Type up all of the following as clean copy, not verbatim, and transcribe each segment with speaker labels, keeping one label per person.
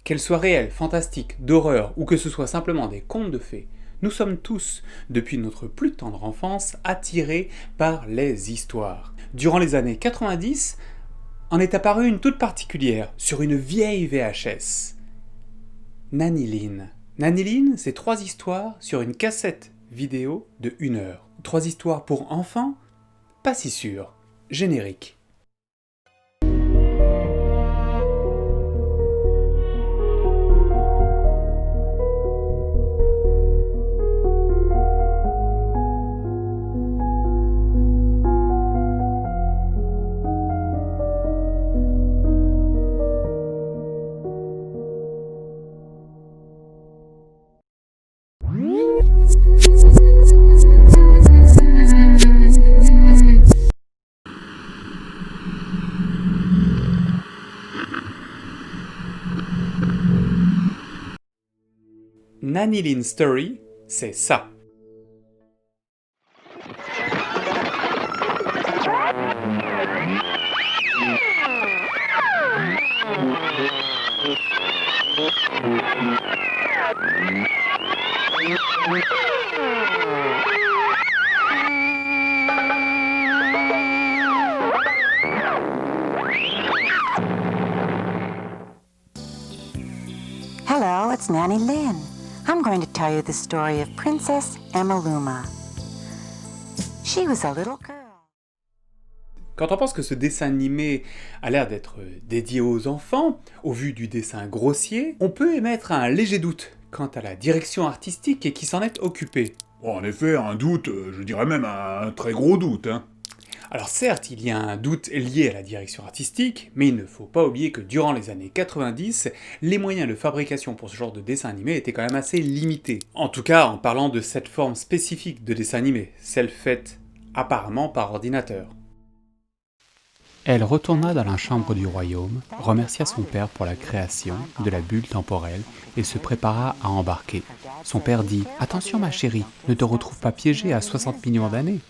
Speaker 1: Qu'elles soient réelles, fantastiques, d'horreur ou que ce soit simplement des contes de fées, nous sommes tous, depuis notre plus tendre enfance, attirés par les histoires. Durant les années 90, en est apparue une toute particulière sur une vieille VHS. Nanny Lynn. Nanny Lynn, c'est 3 histoires sur une cassette vidéo de 1 heure. 3 histoires pour enfants? Pas si sûr. Générique. Nanny Lynn Story, c'est ça.
Speaker 2: Hello, it's Nanny Lynn. I'm going to tell you the story of Princess Amaluma. She was a little girl.
Speaker 1: Quand on pense que ce dessin animé a l'air d'être dédié aux enfants, au vu du dessin grossier, on peut émettre un léger doute quant à la direction artistique qui s'en est occupée.
Speaker 3: Bon, en effet, un doute, je dirais même un très gros doute, hein.
Speaker 1: Alors certes, il y a un doute lié à la direction artistique, mais il ne faut pas oublier que durant les années 90, les moyens de fabrication pour ce genre de dessin animé étaient quand même assez limités. En tout cas, en parlant de cette forme spécifique de dessin animé, celle faite apparemment par ordinateur. Elle retourna dans la chambre du royaume, remercia son père pour la création de la bulle temporelle et se prépara à embarquer. Son père dit « Attention ma chérie, ne te retrouve pas piégée à 60 millions d'années ».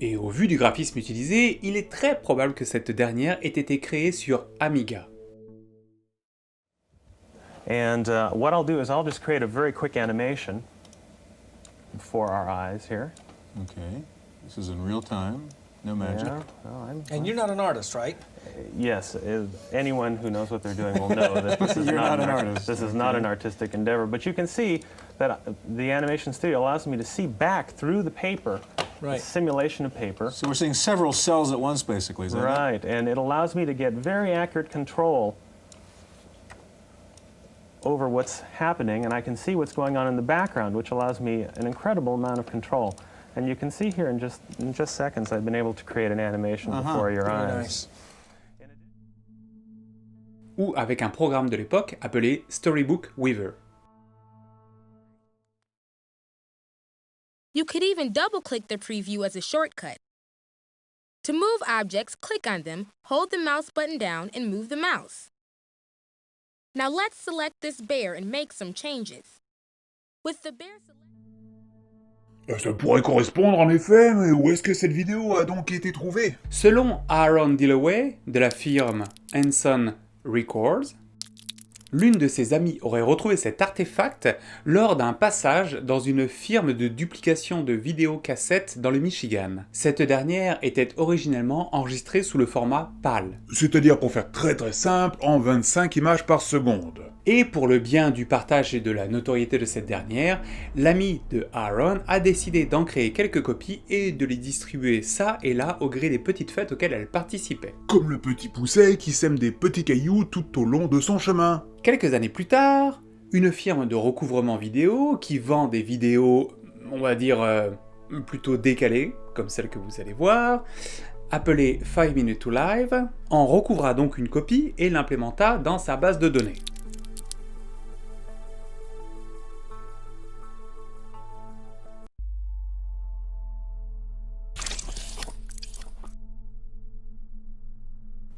Speaker 1: Et au vu du graphisme utilisé, il est très probable que cette dernière ait été créée sur Amiga.
Speaker 4: And what I'll do is I'll just create a very quick animation for our eyes here.
Speaker 5: Okay, this is in real time, no magic.
Speaker 4: Yeah, well,
Speaker 6: And you're not an artist, right?
Speaker 4: yes, anyone who knows what they're doing will know that this is
Speaker 5: You're
Speaker 4: not,
Speaker 5: not an artist.
Speaker 4: This is not an artistic endeavor. But you can see that the animation studio allows me to see back through the paper,
Speaker 6: Right.
Speaker 4: the simulation of paper.
Speaker 5: So we're seeing several cells at once, basically, is that it?
Speaker 4: Right, and it allows me to get very accurate control over what's happening, and I can see what's going on in the background, which allows me an incredible amount of control. And you can see here in just seconds, I've been able to create an animation before your
Speaker 6: Very
Speaker 4: eyes.
Speaker 6: nice.
Speaker 1: Ou avec un programme de l'époque appelé Storybook Weaver.
Speaker 7: You could even double-click the preview as a shortcut. To move objects, click on them, hold the mouse button down, and move the mouse. Now let's select this bear and make some changes. With the bear selected,
Speaker 3: Ça pourrait correspondre en effet, mais où est-ce que cette vidéo a donc été trouvée?
Speaker 1: Selon Aaron Dillaway, de la firme Henson Records, l'une de ses amies aurait retrouvé cet artefact lors d'un passage dans une firme de duplication de vidéocassettes dans le Michigan. Cette dernière était originellement enregistrée sous le format PAL.
Speaker 3: C'est-à-dire, pour faire très très simple, en 25 images par seconde.
Speaker 1: Et pour le bien du partage et de la notoriété de cette dernière, l'ami de Aaron a décidé d'en créer quelques copies et de les distribuer ça et là au gré des petites fêtes auxquelles elle participait.
Speaker 3: Comme le petit pousset qui sème des petits cailloux tout au long de son chemin.
Speaker 1: Quelques années plus tard, une firme de recouvrement vidéo qui vend des vidéos, on va dire, plutôt décalées, comme celle que vous allez voir, appelée 5 Minutes to Live, en recouvra donc une copie et l'implémenta dans sa base de données.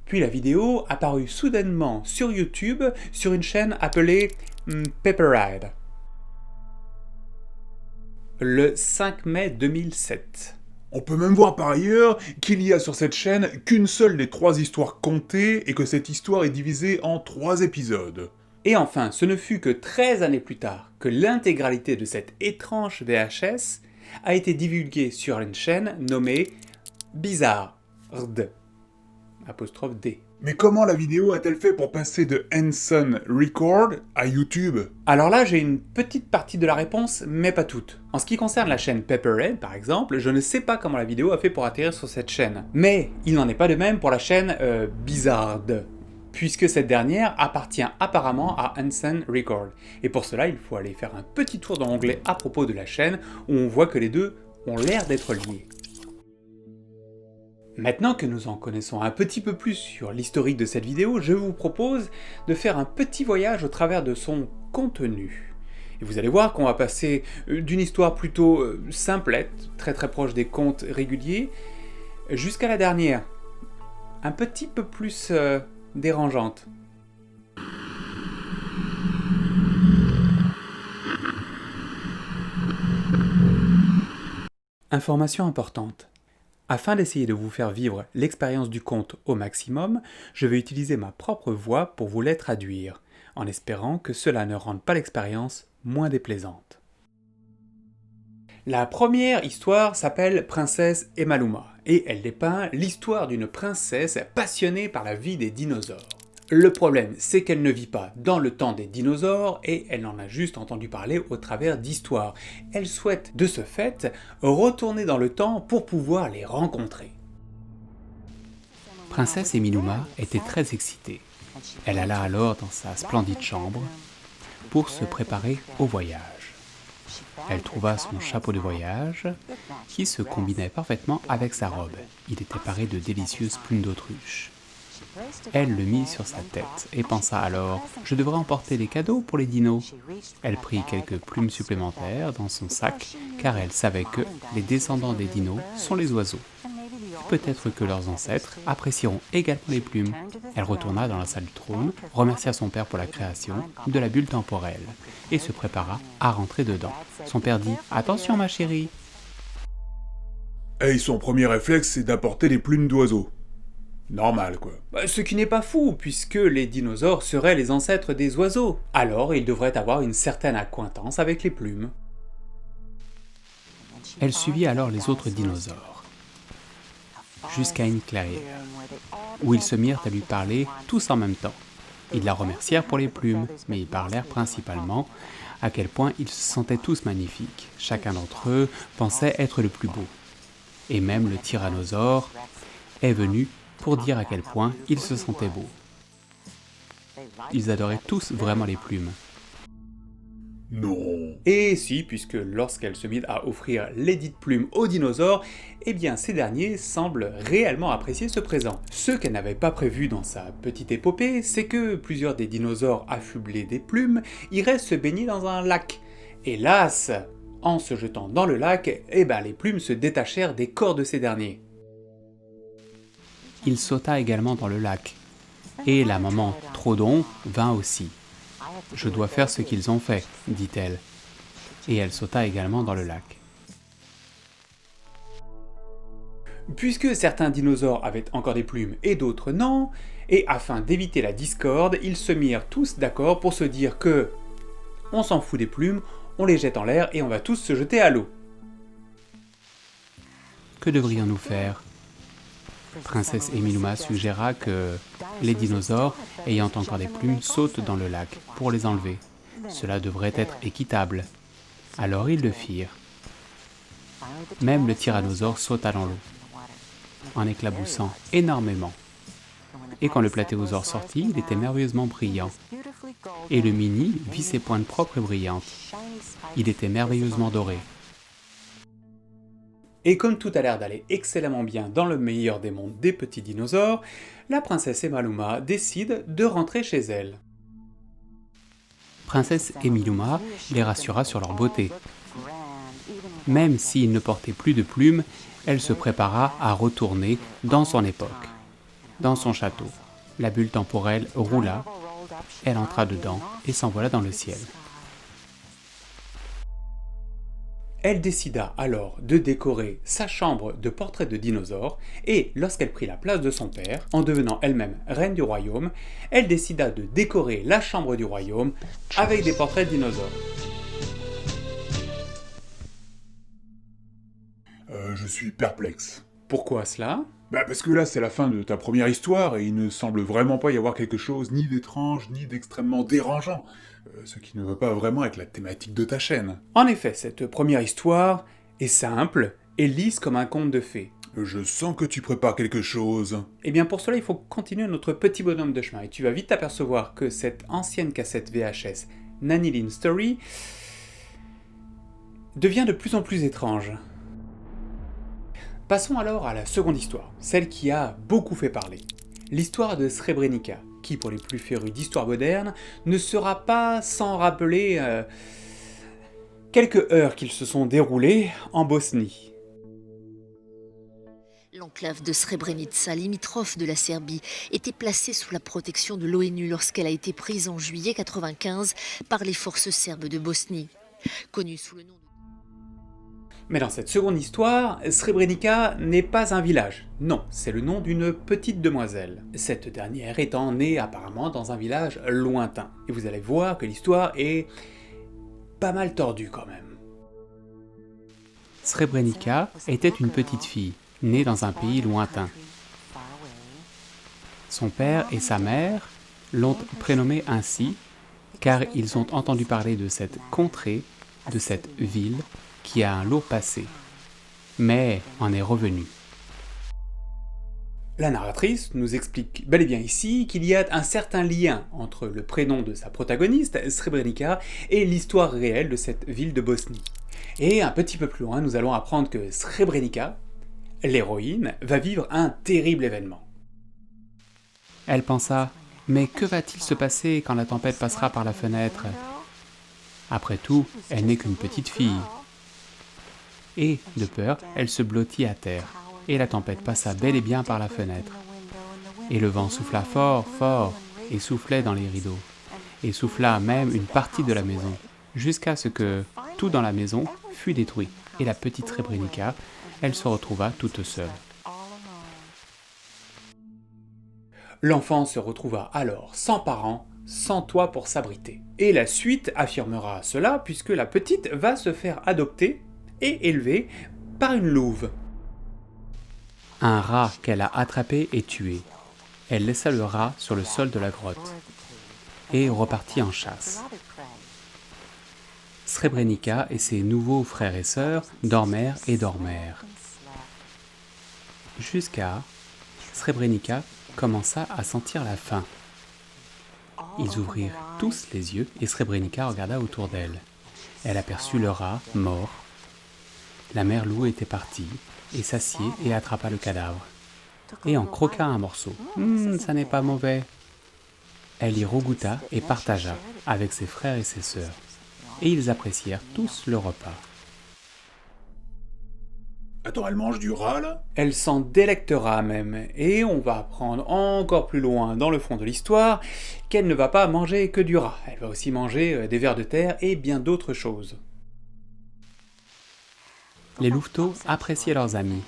Speaker 1: Puis la vidéo apparut soudainement sur YouTube sur une chaîne appelée Pepperide. Le 5 mai 2007.
Speaker 3: On peut même voir par ailleurs qu'il y a sur cette chaîne qu'une seule des 3 histoires contées et que cette histoire est divisée en 3 épisodes.
Speaker 1: Et enfin, ce ne fut que 13 années plus tard que l'intégralité de cette étrange VHS a été divulguée sur une chaîne nommée Bizarre apostrophe D.
Speaker 3: Mais comment la vidéo a-t-elle fait pour passer de Henson Record à YouTube?
Speaker 1: Alors là, j'ai une petite partie de la réponse, mais pas toute. En ce qui concerne la chaîne Pepperhead, par exemple, je ne sais pas comment la vidéo a fait pour atterrir sur cette chaîne. Mais il n'en est pas de même pour la chaîne Bizarre, puisque cette dernière appartient apparemment à Henson Record. Et pour cela, il faut aller faire un petit tour dans l'onglet à propos de la chaîne, où on voit que les deux ont l'air d'être liés. Maintenant que nous en connaissons un petit peu plus sur l'historique de cette vidéo, je vous propose de faire un petit voyage au travers de son contenu. Et vous allez voir qu'on va passer d'une histoire plutôt simplette, très proche des contes réguliers, jusqu'à la dernière, un petit peu plus dérangeante. Information importante. Afin d'essayer de vous faire vivre l'expérience du conte au maximum, je vais utiliser ma propre voix pour vous les traduire, en espérant que cela ne rende pas l'expérience moins déplaisante. La première histoire s'appelle Princesse et Maluma, et elle dépeint l'histoire d'une princesse passionnée par la vie des dinosaures. Le problème, c'est qu'elle ne vit pas dans le temps des dinosaures et elle en a juste entendu parler au travers d'histoires. Elle souhaite, de ce fait, retourner dans le temps pour pouvoir les rencontrer. Princesse Emiluma était très excitée. Elle alla alors dans sa splendide chambre pour se préparer au voyage. Elle trouva son chapeau de voyage qui se combinait parfaitement avec sa robe. Il était paré de délicieuses plumes d'autruche. Elle le mit sur sa tête et pensa alors « Je devrais emporter des cadeaux pour les dinos ». Elle prit quelques plumes supplémentaires dans son sac car elle savait que les descendants des dinos sont les oiseaux. Peut-être que leurs ancêtres apprécieront également les plumes. Elle retourna dans la salle du trône, remercia son père pour la création de la bulle temporelle et se prépara à rentrer dedans. Son père dit « Attention ma chérie !»
Speaker 3: Et son premier réflexe, c'est d'apporter des plumes d'oiseaux. Normal, quoi.
Speaker 1: Ce qui n'est pas fou, puisque les dinosaures seraient les ancêtres des oiseaux. Alors il devrait avoir une certaine accointance avec les plumes. Elle suivit alors les autres dinosaures, jusqu'à une clairière, où ils se mirent à lui parler tous en même temps. Ils la remercièrent pour les plumes, mais ils parlèrent principalement à quel point ils se sentaient tous magnifiques. Chacun d'entre eux pensait être le plus beau. Et même le tyrannosaure est venu pour dire à quel point ils se sentaient beaux. Ils adoraient tous vraiment les plumes.
Speaker 3: Non.
Speaker 1: Et si, puisque lorsqu'elle se mit à offrir les dites plumes aux dinosaures, eh bien ces derniers semblent réellement apprécier ce présent. Ce qu'elle n'avait pas prévu dans sa petite épopée, c'est que plusieurs des dinosaures affublés des plumes iraient se baigner dans un lac. Hélas, en se jetant dans le lac, eh ben les plumes se détachèrent des corps de ces derniers. Il sauta également dans le lac, et la maman Trodon vint aussi. « Je dois faire ce qu'ils ont fait, dit-elle, et elle sauta également dans le lac. Puisque certains dinosaures avaient encore des plumes et d'autres non, et afin d'éviter la discorde, ils se mirent tous d'accord pour se dire que « on s'en fout des plumes, on les jette en l'air et on va tous se jeter à l'eau. » Que devrions-nous faire ? Princesse Emiluma suggéra que les dinosaures, ayant encore des plumes, sautent dans le lac pour les enlever. Cela devrait être équitable. Alors ils le firent. Même le tyrannosaure sauta dans l'eau, en éclaboussant énormément. Et quand le platéosaure sortit, il était merveilleusement brillant. Et le mini vit ses pointes propres et brillantes. Il était merveilleusement doré. Et comme tout a l'air d'aller excellemment bien dans le meilleur des mondes des petits dinosaures, la princesse Emiluma décide de rentrer chez elle. Princesse Emiluma les rassura sur leur beauté. Même s'ils ne portaient plus de plumes, elle se prépara à retourner dans son époque, dans son château. La bulle temporelle roula, elle entra dedans et s'envola dans le ciel. Elle décida alors de décorer sa chambre de portraits de dinosaures et lorsqu'elle prit la place de son père, en devenant elle-même reine du royaume, elle décida de décorer la chambre du royaume avec des portraits de dinosaures.
Speaker 3: Je suis perplexe.
Speaker 1: Pourquoi cela ?
Speaker 3: Bah parce que là c'est la fin de ta première histoire et il ne semble vraiment pas y avoir quelque chose ni d'étrange ni d'extrêmement dérangeant, ce qui ne va pas vraiment avec la thématique de ta chaîne.
Speaker 1: En effet, cette première histoire est simple et lisse comme un conte de fées.
Speaker 3: Je sens que tu prépares quelque chose.
Speaker 1: Et bien pour cela, il faut continuer notre petit bonhomme de chemin et tu vas vite t'apercevoir que cette ancienne cassette VHS Nanny Lynn Story devient de plus en plus étrange. Passons alors à la seconde histoire, celle qui a beaucoup fait parler. L'histoire de Srebrenica, qui pour les plus férus d'histoire moderne, ne sera pas sans rappeler quelques heures qu'ils se sont déroulées en Bosnie.
Speaker 6: L'enclave de Srebrenica, limitrophe de la Serbie, était placée sous la protection de l'ONU lorsqu'elle a été prise en juillet 1995 par les forces serbes de Bosnie. Connue sous le nom de...
Speaker 1: Mais dans cette seconde histoire, Srebrenica n'est pas un village. Non, c'est le nom d'une petite demoiselle. Cette dernière étant née apparemment dans un village lointain. Et vous allez voir que l'histoire est pas mal tordue quand même. Srebrenica était une petite fille, née dans un pays lointain. Son père et sa mère l'ont prénommée ainsi car ils ont entendu parler de cette contrée, de cette ville, qui a un lourd passé, mais en est revenue. La narratrice nous explique bel et bien ici qu'il y a un certain lien entre le prénom de sa protagoniste, Srebrenica, et l'histoire réelle de cette ville de Bosnie. Et un petit peu plus loin, nous allons apprendre que Srebrenica, l'héroïne, va vivre un terrible événement. Elle pensa, mais que va-t-il se passer quand la tempête passera par la fenêtre ? Après tout, elle n'est qu'une petite fille. Et, de peur, elle se blottit à terre, et la tempête passa bel et bien par la fenêtre. Et le vent souffla fort, fort, et soufflait dans les rideaux, et souffla même une partie de la maison, jusqu'à ce que tout dans la maison fût détruit, et la petite Srebrenica, elle se retrouva toute seule. L'enfant se retrouva alors sans parents, sans toit pour s'abriter. Et la suite affirmera cela, puisque la petite va se faire adopter et élevée par une louve. Un rat qu'elle a attrapé et tué. Elle laissa le rat sur le sol de la grotte et repartit en chasse. Srebrenica et ses nouveaux frères et sœurs dormèrent et dormèrent. Jusqu'à Srebrenica commença à sentir la faim. Ils ouvrirent tous les yeux et Srebrenica regarda autour d'elle. Elle aperçut le rat mort. La mère loup était partie et s'assied et attrapa le cadavre. Et en croqua un morceau. Ça n'est pas mauvais. Elle y regoûta et partagea avec ses frères et ses sœurs. Et ils apprécièrent tous le repas.
Speaker 3: Attends, elle mange du rat, là ?
Speaker 1: Elle s'en délectera même, et on va apprendre encore plus loin dans le fond de l'histoire qu'elle ne va pas manger que du rat. Elle va aussi manger des vers de terre et bien d'autres choses. Les louveteaux appréciaient leurs amis.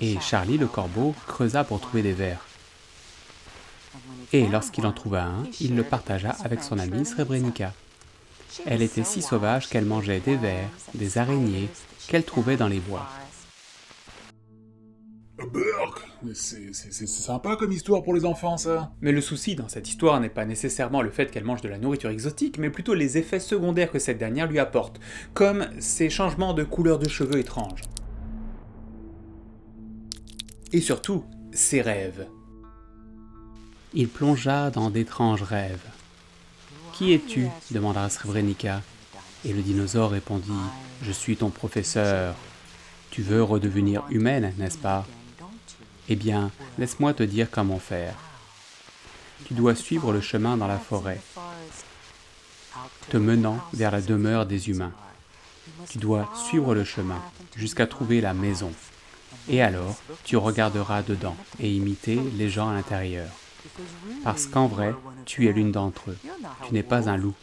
Speaker 1: Et Charlie le corbeau creusa pour trouver des vers. Et lorsqu'il en trouva un, il le partagea avec son amie Srebrenica. Elle était si sauvage qu'elle mangeait des vers, des araignées, qu'elle trouvait dans les bois.
Speaker 3: Burk, c'est sympa comme histoire pour les enfants, ça.
Speaker 1: Mais le souci dans cette histoire n'est pas nécessairement le fait qu'elle mange de la nourriture exotique, mais plutôt les effets secondaires que cette dernière lui apporte, comme ses changements de couleur de cheveux étranges. Et surtout, ses rêves. Il plongea dans d'étranges rêves. « Qui es-tu » demanda Srebrenica. Et le dinosaure répondit « Je suis ton professeur. Tu veux redevenir humaine, n'est-ce pas ? Eh bien, laisse-moi te dire comment faire. Tu dois suivre le chemin dans la forêt, te menant vers la demeure des humains. Tu dois suivre le chemin jusqu'à trouver la maison. Et alors, tu regarderas dedans et imiter les gens à l'intérieur. Parce qu'en vrai, tu es l'une d'entre eux. Tu n'es pas un loup.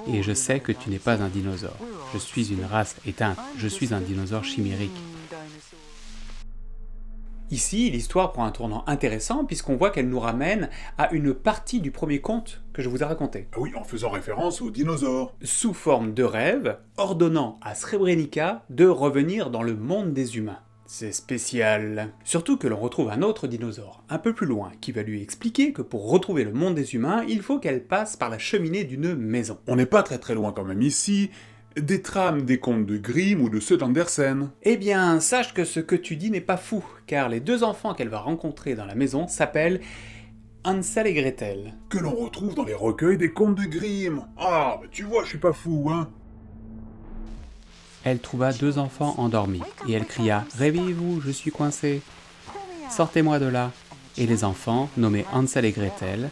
Speaker 1: Et je sais que tu n'es pas un dinosaure. Je suis une race éteinte. Je suis un dinosaure chimérique. Ici, l'histoire prend un tournant intéressant puisqu'on voit qu'elle nous ramène à une partie du premier conte que je vous ai raconté.
Speaker 3: Ah oui, en faisant référence aux dinosaures.
Speaker 1: Sous forme de rêve, ordonnant à Srebrenica de revenir dans le monde des humains. C'est spécial. Surtout que l'on retrouve un autre dinosaure, un peu plus loin, qui va lui expliquer que pour retrouver le monde des humains, il faut qu'elle passe par la cheminée d'une maison.
Speaker 3: On n'est pas très loin quand même ici. Des trames des contes de Grimm ou de ceux d'Andersen.
Speaker 1: Eh bien, sache que ce que tu dis n'est pas fou, car les deux enfants qu'elle va rencontrer dans la maison s'appellent Hansel et Gretel.
Speaker 3: Que l'on retrouve dans les recueils des contes de Grimm. Ah, bah tu vois, je suis pas fou, hein.
Speaker 1: Elle trouva deux enfants endormis, et elle cria « Réveillez-vous, je suis coincée. Sortez-moi de là !» Et les enfants, nommés Hansel et Gretel,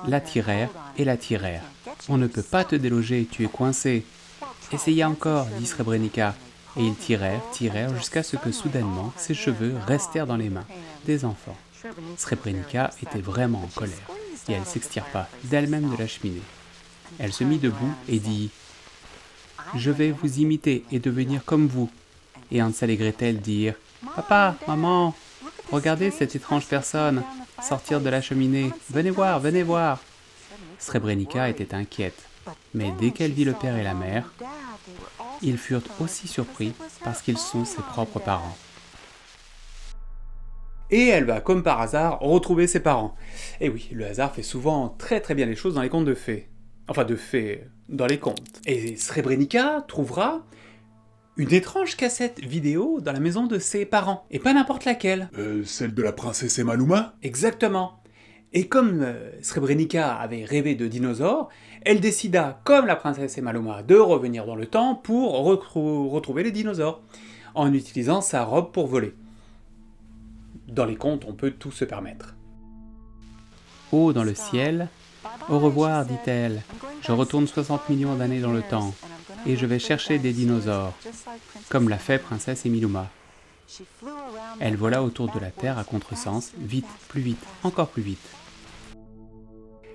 Speaker 1: la tirèrent et la tirèrent. « On ne peut pas te déloger, tu es coincé. »« Essayez encore, dit Srebrenica. » Et ils tirèrent jusqu'à ce que soudainement ses cheveux restèrent dans les mains des enfants. Srebrenica était vraiment en colère, et elle s'extirpa d'elle-même de la cheminée. Elle se mit debout et dit « Je vais vous imiter et devenir comme vous. » Et Hansel et Gretel dirent « Papa, maman, regardez cette étrange personne sortir de la cheminée. Venez voir, venez voir. » Srebrenica était inquiète, mais dès qu'elle vit le père et la mère, ils furent aussi surpris parce qu'ils sont ses propres parents. Et elle va, comme par hasard, retrouver ses parents. Et oui, le hasard fait souvent très bien les choses dans les contes de fées. Enfin, de fées dans les contes. Et Srebrenica trouvera une étrange cassette vidéo dans la maison de ses parents. Et pas n'importe laquelle.
Speaker 3: Celle de la princesse Emma Luma ?
Speaker 1: Exactement. Et comme Srebrenica avait rêvé de dinosaures, elle décida, comme la princesse Emma Luma, de revenir dans le temps pour retrouver les dinosaures, en utilisant sa robe pour voler. Dans les contes, on peut tout se permettre. Haut dans le ciel, au revoir, dit-elle. Je retourne 60 millions d'années dans le temps, et je vais chercher des dinosaures, comme l'a fait princesse Emma Luma. Elle vola autour de la Terre à contresens, vite, encore plus vite.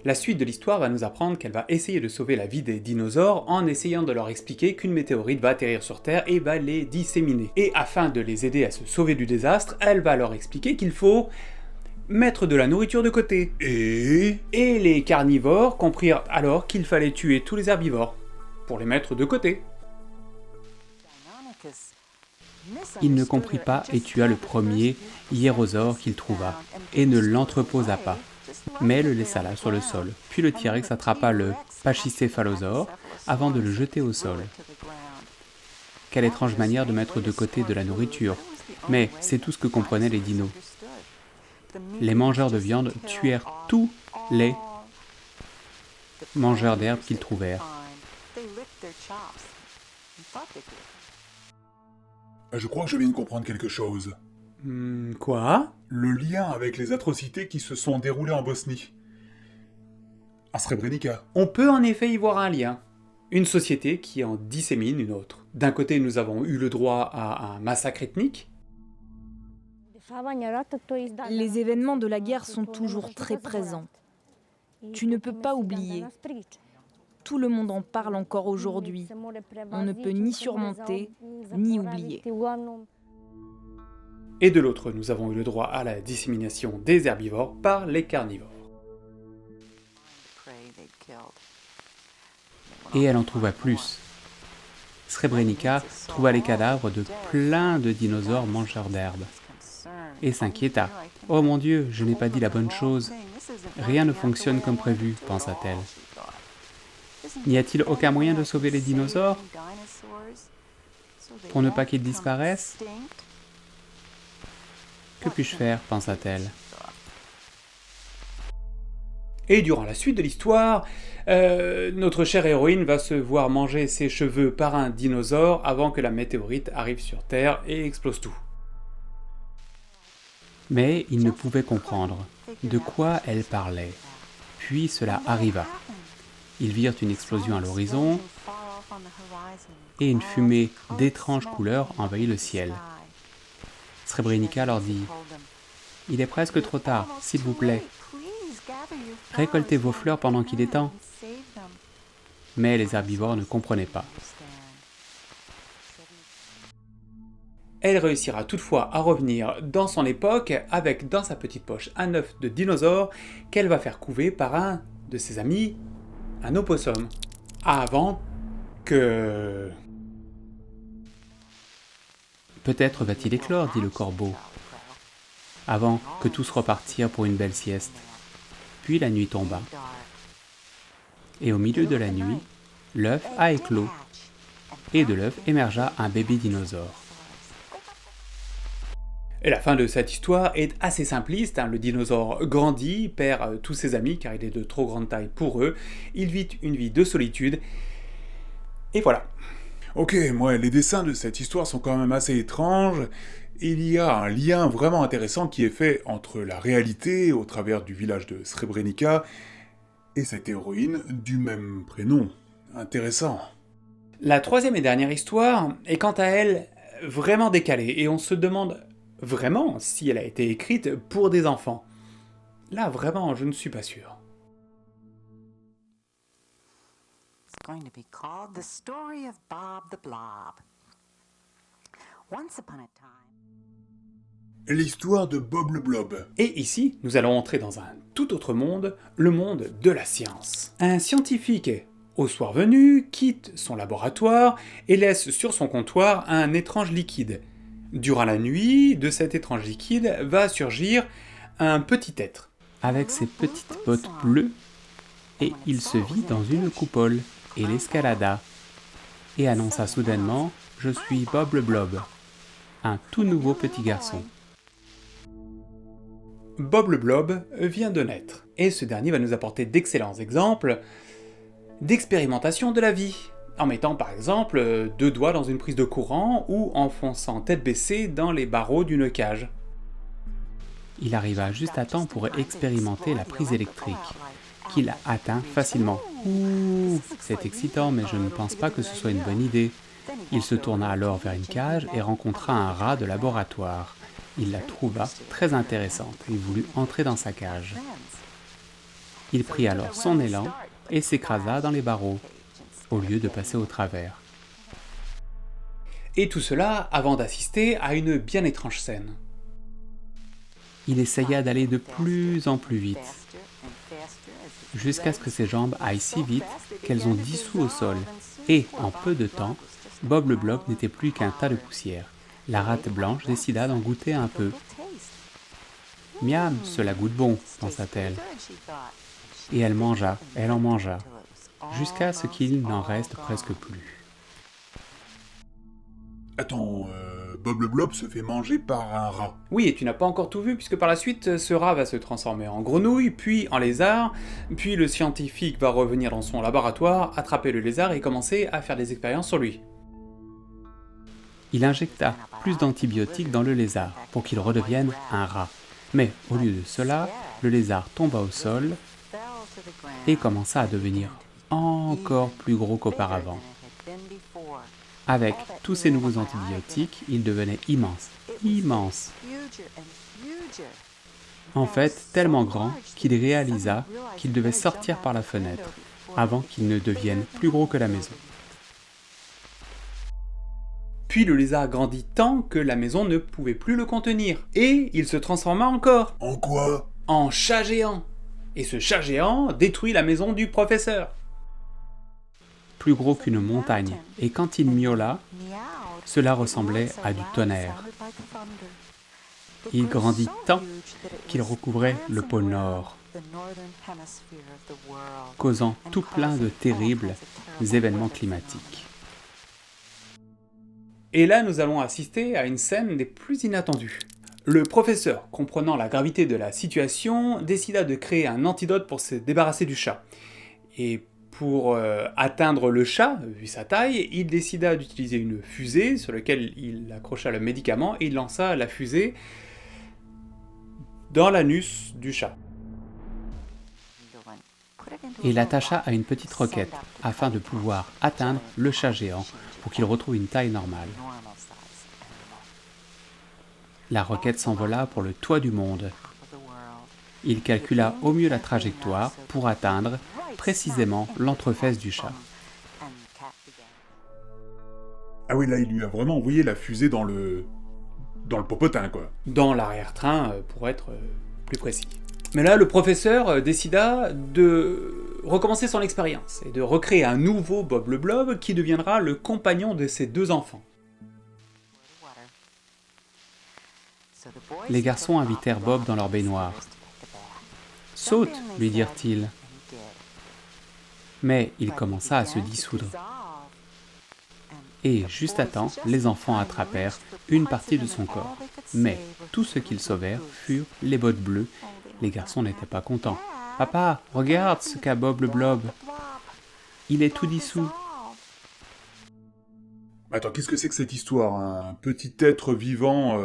Speaker 1: La suite de l'histoire va nous apprendre qu'elle va essayer de sauver la vie des dinosaures en essayant de leur expliquer qu'une météorite va atterrir sur Terre et va les disséminer. Et afin de les aider à se sauver du désastre, elle va leur expliquer qu'il faut mettre de la nourriture de côté. Et les carnivores comprirent alors qu'il fallait tuer tous les herbivores pour les mettre de côté. Il ne comprit pas et tua le premier hiérosaure qu'il trouva, et ne l'entreposa pas, mais le laissa là sur le sol. Puis le T-Rex attrapa le pachycéphalosaure avant de le jeter au sol. Quelle étrange manière de mettre de côté de la nourriture, mais c'est tout ce que comprenaient les dinos. Les mangeurs de viande tuèrent tous les mangeurs d'herbe qu'ils trouvèrent.
Speaker 3: Je crois que je viens de comprendre quelque chose.
Speaker 1: Quoi ?
Speaker 3: Le lien avec les atrocités qui se sont déroulées en Bosnie. À Srebrenica.
Speaker 1: On peut en effet y voir un lien. Une société qui en dissémine une autre. D'un côté, nous avons eu le droit à un massacre ethnique.
Speaker 8: Les événements de la guerre sont toujours très présents. Tu ne peux pas oublier. Tout le monde en parle encore aujourd'hui. On ne peut ni surmonter, ni oublier.
Speaker 1: Et de l'autre, nous avons eu le droit à la dissémination des herbivores par les carnivores. Et elle en trouva plus. Srebrenica trouva les cadavres de plein de dinosaures mangeurs d'herbes. Et s'inquiéta. « Oh mon Dieu, je n'ai pas dit la bonne chose. Rien ne fonctionne comme prévu, pensa-t-elle. N'y a-t-il aucun moyen de sauver les dinosaures pour ne pas qu'ils disparaissent ? Que puis-je faire, pensa-t-elle. Et durant la suite de l'histoire, notre chère héroïne va se voir manger ses cheveux par un dinosaure avant que la météorite arrive sur Terre et explose tout. Mais il ne pouvait comprendre de quoi elle parlait. Puis cela arriva. Ils virent une explosion à l'horizon et une fumée d'étranges couleurs envahit le ciel. Srebrenica leur dit « Il est presque trop tard, s'il vous plaît. Récoltez vos fleurs pendant qu'il est temps. » mais les herbivores ne comprenaient pas. Elle réussira toutefois à revenir dans son époque avec dans sa petite poche un œuf de dinosaure qu'elle va faire couver par un de ses amis, un opossum. Avant que... Peut-être va-t-il éclore, dit le corbeau, avant que tous repartirent pour une belle sieste. Puis la nuit tomba. Et au milieu de la nuit, l'œuf a éclos, et de l'œuf émergea un bébé dinosaure. Et la fin de cette histoire est assez simpliste, le dinosaure grandit, perd tous ses amis car il est de trop grande taille pour eux, il vit une vie de solitude, et voilà.
Speaker 3: Ok, moi, les dessins de cette histoire sont quand même assez étranges. Il y a un lien vraiment intéressant qui est fait entre la réalité, au travers du village de Srebrenica, et cette héroïne du même prénom. Intéressant.
Speaker 1: La troisième et dernière histoire est quant à elle vraiment décalée, et on se demande vraiment si elle a été écrite pour des enfants. Là, vraiment, je ne suis pas sûr.
Speaker 2: It's going to be called The Story of Bob the Blob. Once upon a time.
Speaker 3: L'histoire de Bob le Blob.
Speaker 1: Et ici, nous allons entrer dans un tout autre monde, le monde de la science. Un scientifique, au soir venu, quitte son laboratoire et laisse sur son comptoir un étrange liquide. Durant la nuit, de cet étrange liquide va surgir un petit être. Avec ses petites bottes bleues, et il se vit dans une coupole, et l'escalada, et annonça soudainement « Je suis Bob le Blob », un tout nouveau petit garçon. Bob le Blob vient de naître, et ce dernier va nous apporter d'excellents exemples d'expérimentation de la vie, en mettant par exemple 2 doigts dans une prise de courant ou en fonçant tête baissée dans les barreaux d'une cage. Il arriva juste à temps pour expérimenter la prise électrique, qu'il atteint facilement. Ouh, c'est excitant, mais je ne pense pas que ce soit une bonne idée. Il se tourna alors vers une cage et rencontra un rat de laboratoire. Il la trouva très intéressante et voulut entrer dans sa cage. Il prit alors son élan et s'écrasa dans les barreaux, au lieu de passer au travers. Et tout cela avant d'assister à une bien étrange scène. Il essaya d'aller de plus en plus vite, jusqu'à ce que ses jambes aillent si vite qu'elles ont dissous au sol, et en peu de temps, Bob le Blob n'était plus qu'un tas de poussière. La rate blanche décida d'en goûter un peu. « Miam, cela goûte bon, pensa-t-elle. » Et elle en mangea, jusqu'à ce qu'il n'en reste presque plus.
Speaker 3: Attends, Bob le Blob se fait manger par un rat.
Speaker 1: Oui, et tu n'as pas encore tout vu, puisque par la suite, ce rat va se transformer en grenouille, puis en lézard, puis le scientifique va revenir dans son laboratoire, attraper le lézard et commencer à faire des expériences sur lui. Il injecta plus d'antibiotiques dans le lézard, pour qu'il redevienne un rat. Mais au lieu de cela, le lézard tomba au sol et commença à devenir encore plus gros qu'auparavant. Avec tous ces nouveaux antibiotiques, il devenait immense, immense. En fait, tellement grand qu'il réalisa qu'il devait sortir par la fenêtre, avant qu'il ne devienne plus gros que la maison. Puis le lézard grandit tant que la maison ne pouvait plus le contenir, et il se transforma encore.
Speaker 3: En quoi?
Speaker 1: En chat géant. Et ce chat géant détruit la maison du professeur. Plus gros qu'une montagne, et quand il miaula, cela ressemblait à du tonnerre. Il grandit tant qu'il recouvrait le pôle Nord, causant tout plein de terribles événements climatiques. Et là, nous allons assister à une scène des plus inattendues. Le professeur, comprenant la gravité de la situation, décida de créer un antidote pour se débarrasser du chat. Et pour atteindre le chat, vu sa taille, il décida d'utiliser une fusée sur laquelle il accrocha le médicament et il lança la fusée dans l'anus du chat. Et l'attacha à une petite roquette afin de pouvoir atteindre le chat géant pour qu'il retrouve une taille normale. La roquette s'envola pour le toit du monde. Il calcula au mieux la trajectoire pour atteindre précisément l'entrefesse du chat.
Speaker 3: Ah oui, là, il lui a vraiment envoyé la fusée dans le popotin, quoi.
Speaker 1: Dans l'arrière-train, pour être plus précis. Mais là, le professeur décida de recommencer son expérience et de recréer un nouveau Bob le Blob qui deviendra le compagnon de ses deux enfants. Les garçons invitèrent Bob dans leur baignoire. « Saute !» lui dirent-ils. Mais il commença à se dissoudre. Et, juste à temps, les enfants attrapèrent une partie de son corps. Mais tout ce qu'ils sauvèrent furent les bottes bleues. Les garçons n'étaient pas contents. « Papa, regarde ce qu'a Bob le Blob. Il est tout dissous. »
Speaker 3: Attends, qu'est-ce que c'est que cette histoire? Un petit être vivant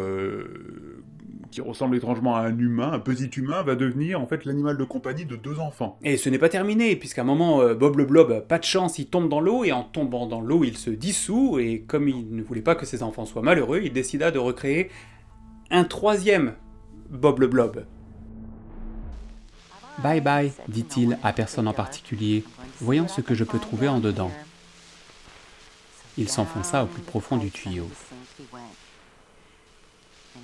Speaker 3: qui ressemble étrangement à un humain, un petit humain, va devenir en fait l'animal de compagnie de deux enfants.
Speaker 1: Et ce n'est pas terminé, puisqu'à un moment, Bob le Blob, pas de chance, il tombe dans l'eau, et en tombant dans l'eau, il se dissout, et comme il ne voulait pas que ses enfants soient malheureux, il décida de recréer un troisième Bob le Blob. « Bye bye », dit-il à personne en particulier, voyons ce que je peux trouver en dedans. Il s'enfonça au plus profond du tuyau.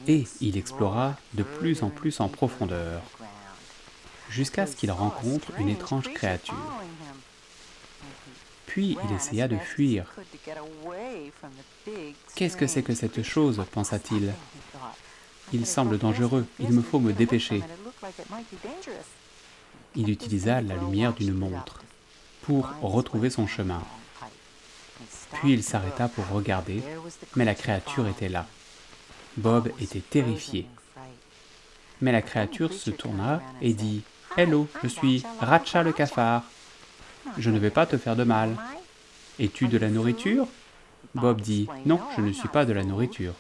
Speaker 1: Et il explora de plus en plus en profondeur, jusqu'à ce qu'il rencontre une étrange créature. Puis il essaya de fuir. « Qu'est-ce que c'est que cette chose ?» pensa-t-il. « Il semble dangereux, il me faut me dépêcher. » Il utilisa la lumière d'une montre pour retrouver son chemin. Puis il s'arrêta pour regarder, mais la créature était là. Bob était terrifié. Mais la créature se tourna et dit « Hello, je suis Ratcha le cafard. Je ne vais pas te faire de mal. Es-tu de la nourriture ?» Bob dit « Non, je ne suis pas de la nourriture. »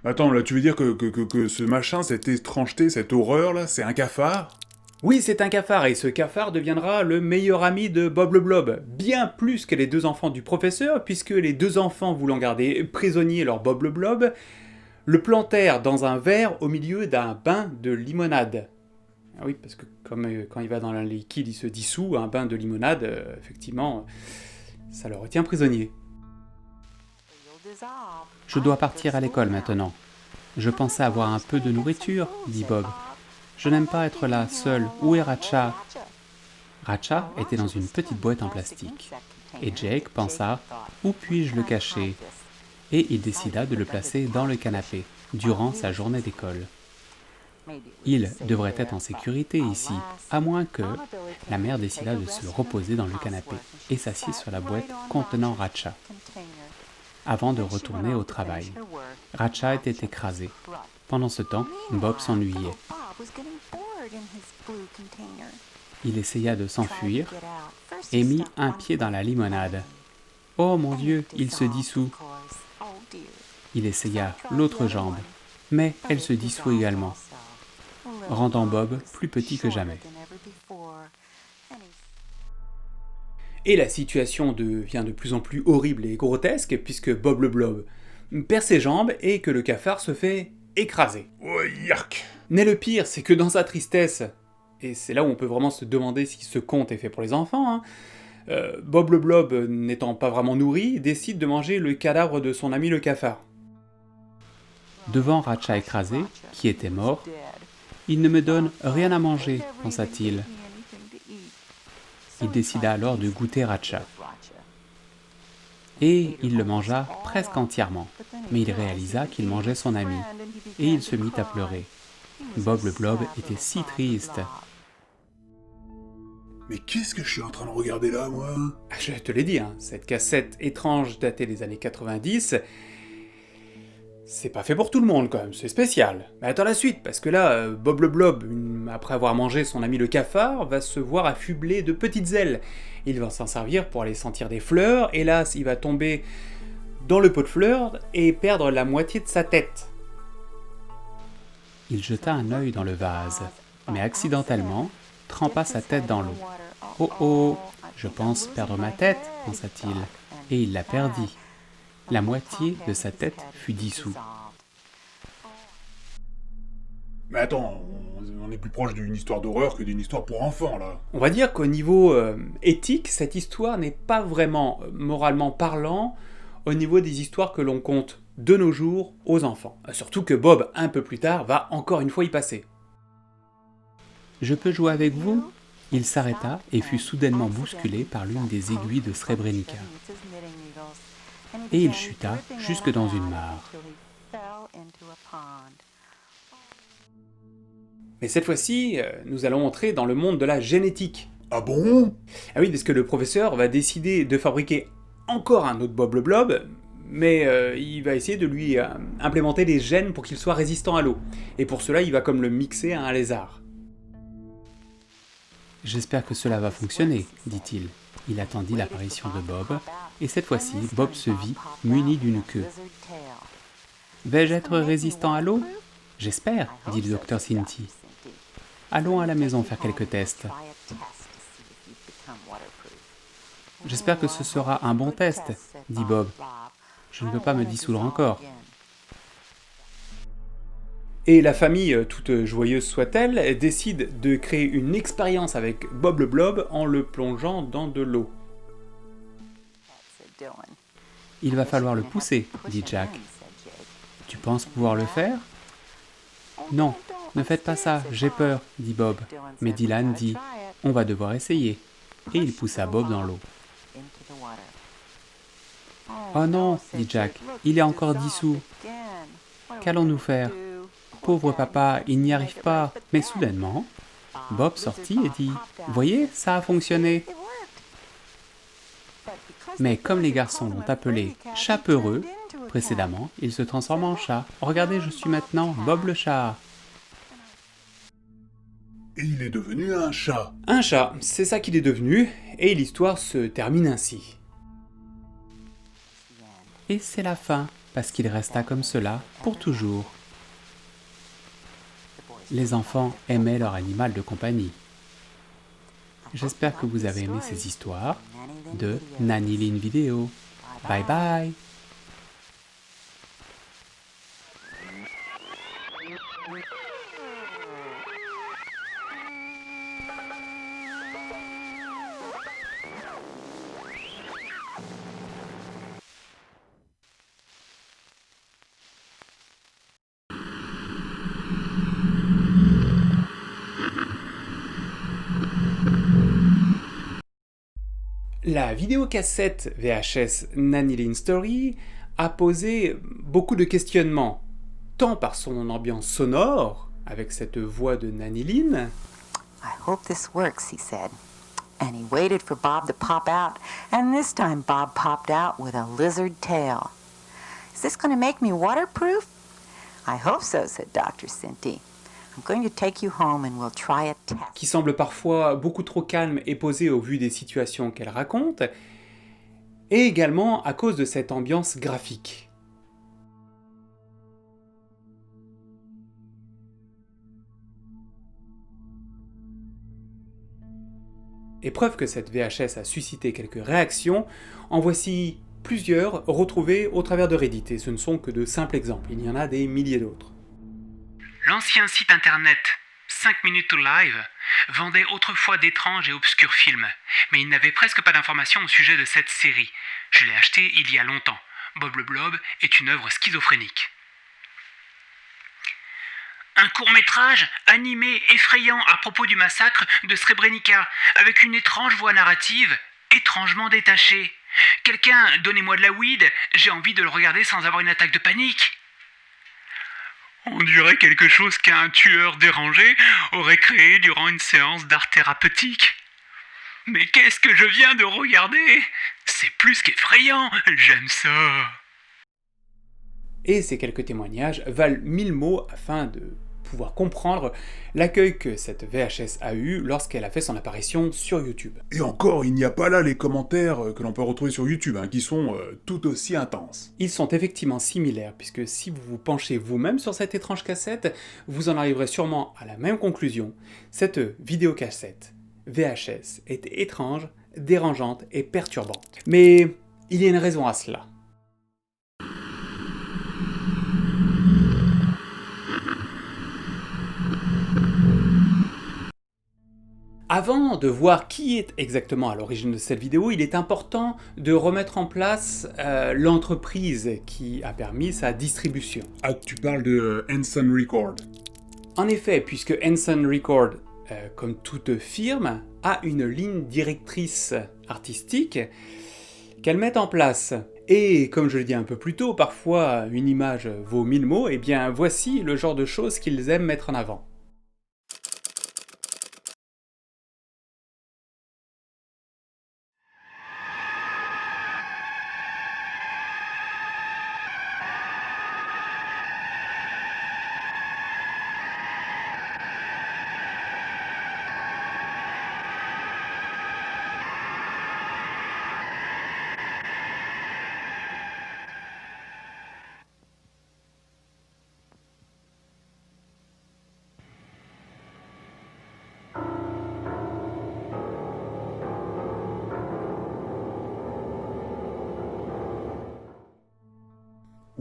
Speaker 3: Attends, là, tu veux dire que ce machin, cette étrangeté, cette horreur-là, c'est un cafard?
Speaker 1: Oui, c'est un cafard, et ce cafard deviendra le meilleur ami de Bob le Blob, bien plus que les deux enfants du professeur, puisque les deux enfants voulant garder prisonnier leur Bob le Blob, le plantèrent dans un verre au milieu d'un bain de limonade. Ah oui, parce que comme quand il va dans un liquide, il se dissout, un bain de limonade, effectivement, ça le retient prisonnier. « Je dois partir à l'école maintenant. Je pensais avoir un peu de nourriture, dit Bob. Je n'aime pas être là, seul. Où est Ratcha ?» Ratcha était dans une petite boîte en plastique. Et Jake pensa « Où puis-je le cacher ?» Et il décida de le placer dans le canapé, durant sa journée d'école. Il devrait être en sécurité ici, à moins que la mère décida de se reposer dans le canapé et s'assit sur la boîte contenant Ratcha, avant de retourner au travail. Ratcha était écrasé. Pendant ce temps, Bob s'ennuyait. Il essaya de s'enfuir et mit un pied dans la limonade. Oh mon Dieu, il se dissout. Il essaya l'autre jambe, mais elle se dissout également, rendant Bob plus petit que jamais. Et la situation devient de plus en plus horrible et grotesque, puisque Bob le Blob perd ses jambes et que le cafard se fait écraser.
Speaker 3: Oh, yark!
Speaker 1: Mais le pire, c'est que dans sa tristesse, et c'est là où on peut vraiment se demander si ce conte est fait pour les enfants, Bob le Blob, n'étant pas vraiment nourri, décide de manger le cadavre de son ami le cafard. Devant Ratcha écrasé, qui était mort, « Il ne me donne rien à manger, pensa-t-il. » Il décida alors de goûter Ratcha. Et il le mangea presque entièrement, mais il réalisa qu'il mangeait son ami, et il se mit à pleurer. Bob le Blob était si triste.
Speaker 3: Mais qu'est-ce que je suis en train de regarder là, moi?
Speaker 1: Je te l'ai dit, hein, cette cassette étrange datée des années 90, c'est pas fait pour tout le monde quand même, c'est spécial. Mais attends la suite, parce que là, Bob le Blob, après avoir mangé son ami le cafard, va se voir affublé de petites ailes. Il va s'en servir pour aller sentir des fleurs, hélas, il va tomber dans le pot de fleurs et perdre la moitié de sa tête. Il jeta un œil dans le vase, mais accidentellement, trempa sa tête dans l'eau. « Oh oh, je pense perdre ma tête, pensa-t-il, et il la perdit. La moitié de sa tête fut dissoute. »
Speaker 3: Mais attends, on on est plus proche d'une histoire d'horreur que d'une histoire pour enfants, là.
Speaker 1: On va dire qu'au niveau éthique, cette histoire n'est pas vraiment moralement parlant au niveau des histoires que l'on conte de nos jours aux enfants. Surtout que Bob, un peu plus tard, va encore une fois y passer. Je peux jouer avec vous ? Il s'arrêta et fut soudainement bousculé par l'une des aiguilles de Srebrenica. Et il chuta jusque dans une mare. Mais cette fois-ci, nous allons entrer dans le monde de la génétique.
Speaker 3: Ah bon?
Speaker 1: Ah oui, parce que le professeur va décider de fabriquer encore un autre Bob le Blob, mais il va essayer de lui implémenter des gènes pour qu'il soit résistant à l'eau. Et pour cela, il va comme le mixer à un lézard. « J'espère que cela va fonctionner, dit-il. Il attendit l'apparition de Bob, et cette fois-ci, Bob se vit muni d'une queue. « Vais-je être résistant à l'eau ? J'espère, dit le docteur Cinti. Allons à la maison faire quelques tests. J'espère que ce sera un bon test, dit Bob. Je ne veux pas me dissoudre encore. Et la famille, toute joyeuse soit-elle, décide de créer une expérience avec Bob le Blob en le plongeant dans de l'eau. Il va falloir le pousser, dit Jack. Tu penses pouvoir le faire ? Non, ne faites pas ça, j'ai peur, dit Bob. Mais Dylan dit, on va devoir essayer. Et il poussa Bob dans l'eau. Oh non, dit Jack, il est encore dissous. Qu'allons-nous faire ? Pauvre papa, il n'y arrive pas. Mais soudainement, Bob sortit et dit, voyez, ça a fonctionné. Mais comme les garçons l'ont appelé Chapeureux, précédemment, il se transforme en chat. Regardez, je suis maintenant Bob le chat.
Speaker 3: Et il est devenu un chat.
Speaker 1: Un chat, c'est ça qu'il est devenu, et l'histoire se termine ainsi. Et c'est la fin, parce qu'il resta comme cela pour toujours. Les enfants aimaient leur animal de compagnie. J'espère que vous avez aimé ces histoires de Nanny Lynn Video. Bye bye. La vidéocassette VHS Nanny Lynn Story a posé beaucoup de questionnements, tant par son ambiance sonore, avec cette voix de Nanny Lynn,
Speaker 2: I hope this works, he said. And he waited for Bob to pop out, and this time Bob popped out with a lizard tail. Is this going to make me waterproof? I hope so, said Dr. Cinti. I'm going to take you home and we'll try a test.
Speaker 1: qui semble parfois beaucoup trop calme et posée au vu des situations qu'elle raconte, et également à cause de cette ambiance graphique. Et preuve que cette VHS a suscité quelques réactions, en voici plusieurs retrouvées au travers de Reddit, et ce ne sont que de simples exemples, il y en a des milliers d'autres.
Speaker 9: L'ancien site internet 5 Minutes to Live vendait autrefois d'étranges et obscurs films, mais il n'avait presque pas d'informations au sujet de cette série. Je l'ai acheté il y a longtemps. Bob le Blob est une œuvre schizophrénique. Un court-métrage animé effrayant à propos du massacre de Srebrenica, avec une étrange voix narrative, étrangement détachée. Quelqu'un, donnez-moi de la weed, j'ai envie de le regarder sans avoir une attaque de panique. On dirait quelque chose qu'un tueur dérangé aurait créé durant une séance d'art thérapeutique. Mais qu'est-ce que je viens de regarder ? C'est plus qu'effrayant, j'aime ça.
Speaker 1: Et ces quelques témoignages valent 1000 mots afin de pouvoir comprendre l'accueil que cette VHS a eu lorsqu'elle a fait son apparition sur YouTube.
Speaker 3: Et encore, il n'y a pas là les commentaires que l'on peut retrouver sur YouTube, qui sont tout aussi intenses.
Speaker 1: Ils sont effectivement similaires, puisque si vous vous penchez vous-même sur cette étrange cassette, vous en arriverez sûrement à la même conclusion. Cette vidéocassette VHS est étrange, dérangeante et perturbante. Mais il y a une raison à cela. Avant de voir qui est exactement à l'origine de cette vidéo, il est important de remettre en place l'entreprise qui a permis sa distribution.
Speaker 3: Ah, tu parles de Henson Record.
Speaker 1: En effet, puisque Henson Record, comme toute firme, a une ligne directrice artistique qu'elle met en place. Et comme je le dis un peu plus tôt, parfois une image vaut 1000 mots, et bien voici le genre de choses qu'ils aiment mettre en avant.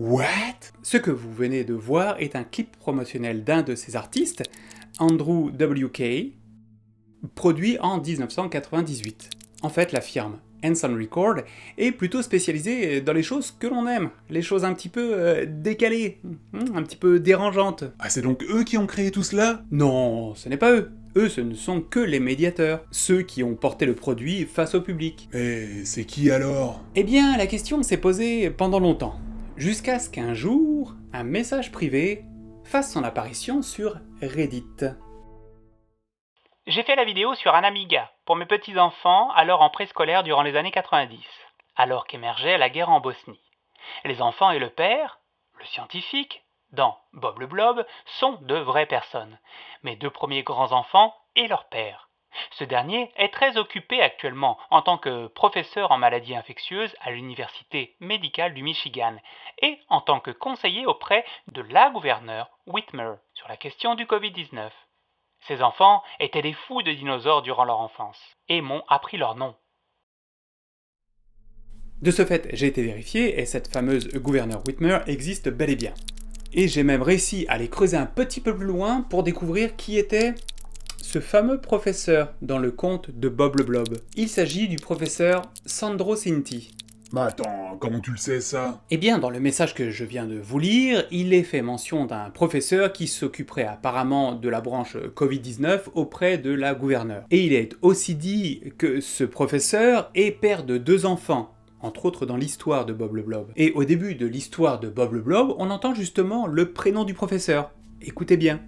Speaker 3: What?
Speaker 1: Ce que vous venez de voir est un clip promotionnel d'un de ces artistes, Andrew W.K., produit en 1998. En fait, la firme Henson Record est plutôt spécialisée dans les choses que l'on aime, les choses un petit peu décalées, un petit peu dérangeantes.
Speaker 3: Ah, c'est donc eux qui ont créé tout cela?
Speaker 1: Non, ce n'est pas eux. Eux, ce ne sont que les médiateurs, ceux qui ont porté le produit face au public.
Speaker 3: Mais c'est qui alors?
Speaker 1: Eh bien, la question s'est posée pendant longtemps, jusqu'à ce qu'un jour, un message privé fasse son apparition sur Reddit.
Speaker 9: J'ai fait la vidéo sur un Amiga pour mes petits-enfants alors en préscolaire durant les années 90, alors qu'émergeait la guerre en Bosnie. Les enfants et le père, le scientifique, dans Bob le Blob, sont de vraies personnes, mes deux premiers grands-enfants et leur père. Ce dernier est très occupé actuellement en tant que professeur en maladies infectieuses à l'Université médicale du Michigan et en tant que conseiller auprès de la gouverneure Whitmer sur la question du Covid-19. Ces enfants étaient des fous de dinosaures durant leur enfance et m'ont appris leur nom.
Speaker 1: De ce fait, j'ai été vérifié et cette fameuse gouverneure Whitmer existe bel et bien. Et j'ai même réussi à aller creuser un petit peu plus loin pour découvrir qui était ce fameux professeur dans le conte de Bob le Blob. Il s'agit du professeur Sandro Cinti.
Speaker 3: Bah attends, comment tu le sais ça?
Speaker 1: Eh bien, dans le message que je viens de vous lire, il est fait mention d'un professeur qui s'occuperait apparemment de la branche Covid-19 auprès de la gouverneure. Et il est aussi dit que ce professeur est père de 2 enfants, entre autres dans l'histoire de Bob le Blob. Et au début de l'histoire de Bob le Blob, on entend justement le prénom du professeur. Écoutez bien.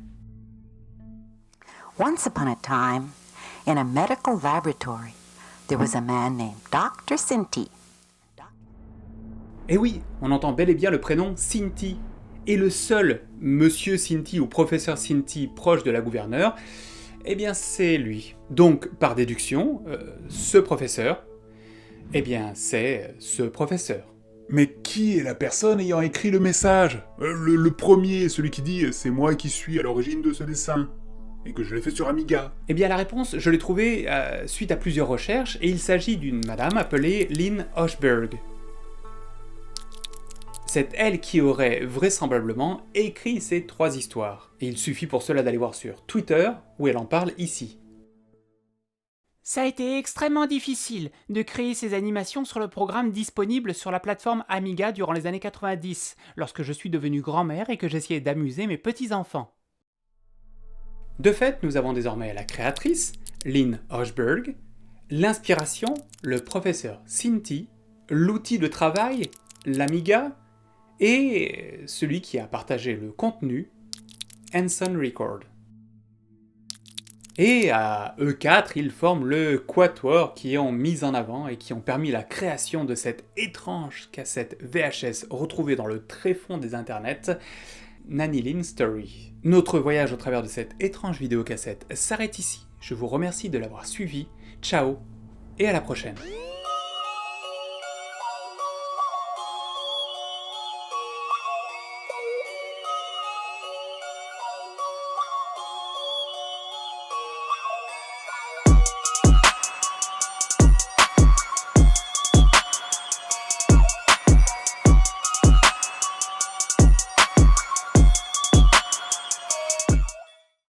Speaker 2: Once upon a time, in a medical laboratory, there was a man named Dr. Cinti.
Speaker 1: Et oui, on entend bel et bien le prénom Cinti. Et le seul monsieur Cinti ou professeur Cinti proche de la gouverneure, eh bien c'est lui. Donc, par déduction, ce professeur, eh bien c'est ce professeur.
Speaker 3: Mais qui est la personne ayant écrit le message? Le premier, celui qui dit « c'est moi qui suis à l'origine de ce dessin ». Et que je l'ai fait sur Amiga.
Speaker 1: Eh bien la réponse, je l'ai trouvée suite à plusieurs recherches, et il s'agit d'une madame appelée Lynn Hochberg. C'est elle qui aurait vraisemblablement écrit ces 3 histoires. Et il suffit pour cela d'aller voir sur Twitter, où elle en parle ici.
Speaker 10: Ça a été extrêmement difficile de créer ces animations sur le programme disponible sur la plateforme Amiga durant les années 90, lorsque je suis devenue grand-mère et que j'essayais d'amuser mes petits-enfants.
Speaker 1: De fait, nous avons désormais la créatrice, Lynn Hochberg, l'inspiration, le professeur Cinti, l'outil de travail, l'Amiga, et celui qui a partagé le contenu, Henson Record. Et à eux 4, ils forment le quatuor qui ont mis en avant et qui ont permis la création de cette étrange cassette VHS retrouvée dans le tréfonds des internets, Nanny Lynn Story. Notre voyage au travers de cette étrange vidéocassette s'arrête ici. Je vous remercie de l'avoir suivi. Ciao et à la prochaine.